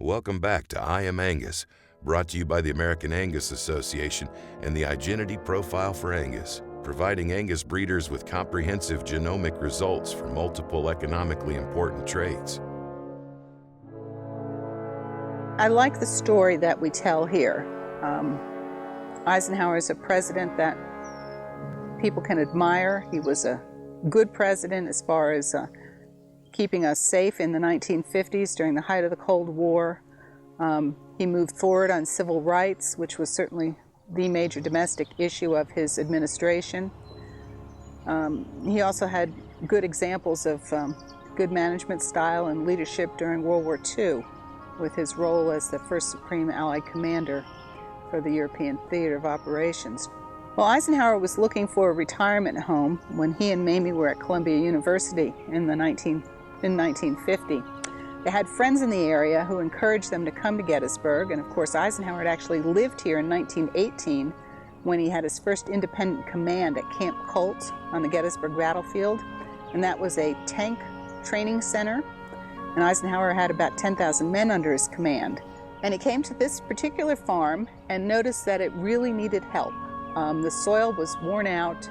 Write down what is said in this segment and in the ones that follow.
Welcome back to I Am Angus, brought to you by the American Angus Association and the Identity Profile for Angus, providing Angus breeders with comprehensive genomic results for multiple economically important traits. I like the story that we tell here. Eisenhower is a president that people can admire. He was a good president as far as keeping us safe in the 1950s during the height of the Cold War. He moved forward on civil rights, which was certainly the major domestic issue of his administration. He also had good examples of good management style and leadership during World War II, with his role as the first Supreme Allied Commander for the European Theater of Operations. Well, Eisenhower was looking for a retirement home when he and Mamie were at Columbia University in 1950. They had friends in the area who encouraged them to come to Gettysburg, and of course Eisenhower had actually lived here in 1918 when he had his first independent command at Camp Colt on the Gettysburg battlefield, and that was a tank training center, and Eisenhower had about 10,000 men under his command. And he came to this particular farm and noticed that it really needed help. The soil was worn out,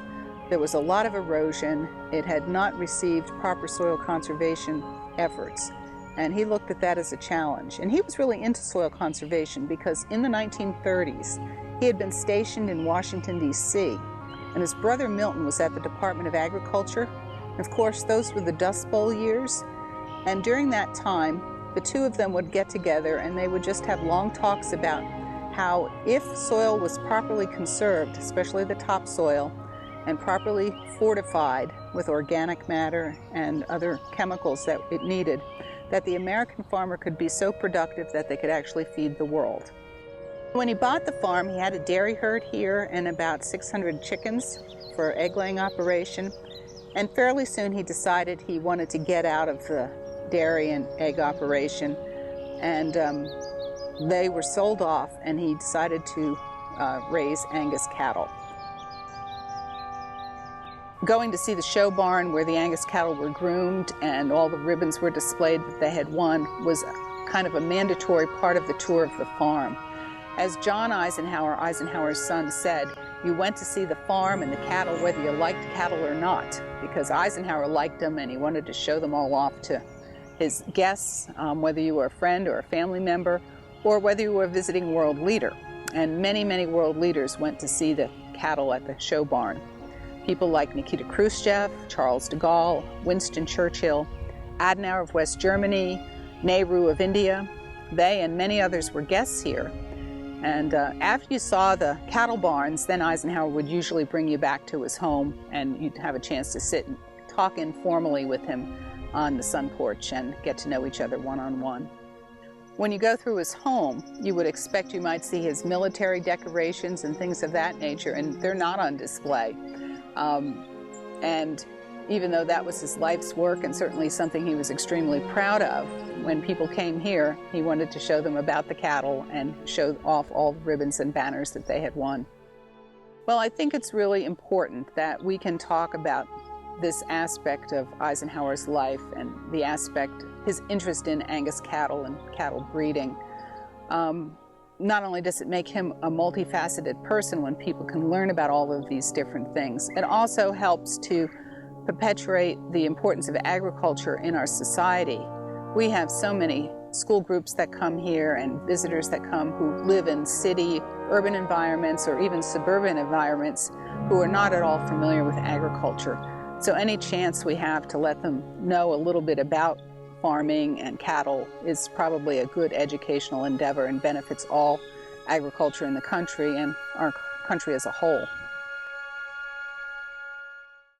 there was a lot of erosion, it had not received proper soil conservation efforts, and he looked at that as a challenge. And he was really into soil conservation because in the 1930s he had been stationed in Washington, D.C., and his brother Milton was at the Department of Agriculture. And of course, those were the Dust Bowl years, and during that time the two of them would get together and they would just have long talks about how if soil was properly conserved, especially the topsoil, and properly fortified with organic matter and other chemicals that it needed, that the American farmer could be so productive that they could actually feed the world. When he bought the farm, he had a dairy herd here and about 600 chickens for egg-laying operation, and fairly soon he decided he wanted to get out of the dairy and egg operation, and they were sold off, and he decided to raise Angus cattle. Going to see the show barn where the Angus cattle were groomed and all the ribbons were displayed that they had won was kind of a mandatory part of the tour of the farm. As John Eisenhower, Eisenhower's son, said, you went to see the farm and the cattle whether you liked cattle or not, because Eisenhower liked them and he wanted to show them all off to his guests, whether you were a friend or a family member, or whether you were a visiting world leader. And many, many world leaders went to see the cattle at the show barn. People like Nikita Khrushchev, Charles de Gaulle, Winston Churchill, Adenauer of West Germany, Nehru of India. They and many others were guests here. And after you saw the cattle barns, then Eisenhower would usually bring you back to his home and you'd have a chance to sit and talk informally with him on the sun porch and get to know each other one-on-one. When you go through his home, you would expect you might see his military decorations and things of that nature, and they're not on display. And even though that was his life's work and certainly something he was extremely proud of, when people came here, he wanted to show them about the cattle and show off all the ribbons and banners that they had won. Well, I think it's really important that we can talk about this aspect of Eisenhower's life and the aspect, his interest in Angus cattle and cattle breeding. Not only does it make him a multifaceted person when people can learn about all of these different things, it also helps to perpetuate the importance of agriculture in our society. We have so many school groups that come here and visitors that come who live in city, urban environments, or even suburban environments who are not at all familiar with agriculture. So any chance we have to let them know a little bit about farming and cattle is probably a good educational endeavor and benefits all agriculture in the country and our country as a whole.